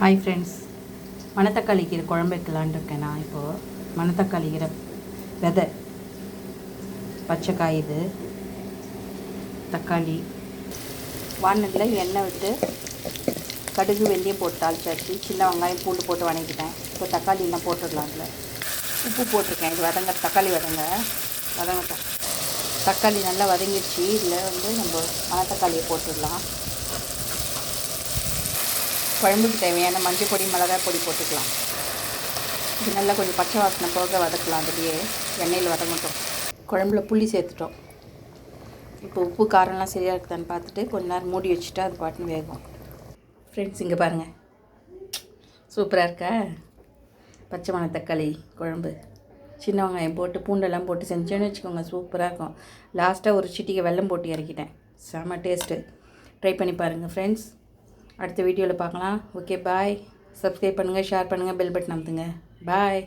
Hi friends, மணத்தக்காளி கீரை குழம்பு வைக்கலான்னு இருக்கேன். நான் இப்போது மணத்தக்காளி கீரை விதை, பச்சைக்காய், இது தக்காளி, வானலில் எண்ணெய் விட்டு கடுகு வெந்தயம் போட்டு தாளிச்சாச்சு. சின்ன வெங்காயம் பூண்டு போட்டு வதக்கிட்டேன். இப்போ தக்காளியெல்லாம் போட்டுடலாம். அதில் உப்பு போட்டிருக்கேன். இது தக்காளி வதங்கட்டும். தக்காளி நல்லா வதங்கிடுச்சு. இதில் நம்ம மணத்தக்காளியை போட்டுடலாம். குழம்புக்கு தேவையான மஞ்சள் பொடி, மிளகாய் பொடி போட்டுக்கலாம். இது நல்லா கொஞ்சம் பச்சை வாசனை போக வதக்கலாம். அதுலேயே எண்ணெயில் வதங்கட்டும். குழம்புல புளி சேர்த்துட்டோம். இப்போ உப்பு காரம்லாம் சரியாக இருக்குதான்னு பார்த்துட்டு கொஞ்ச நேரம் மூடி வச்சுட்டா அது பாட்டுன்னு வேகும். ஃப்ரெண்ட்ஸ், இங்கே பாருங்கள், சூப்பராக இருக்கா பச்சை மணத்தக்காளி குழம்பு. சின்ன வெங்காயம் போட்டு பூண்டெல்லாம் போட்டு செஞ்சேன்னு வச்சுக்கோங்க, சூப்பராக இருக்கும். லாஸ்ட்டாக ஒரு சிட்டிகை வெல்லம் போட்டு இறக்கிட்டேன். செம்ம டேஸ்ட்டு. ட்ரை பண்ணி பாருங்கள் ஃப்ரெண்ட்ஸ். அடுத்த வீடியோவில் பார்க்கலாம். ஓகே, பாய். சப்ஸ்கிரைப் பண்ணுங்கள், ஷேர் பண்ணுங்கள், பெல் பட்டன் அமுத்துங்க. பாய்.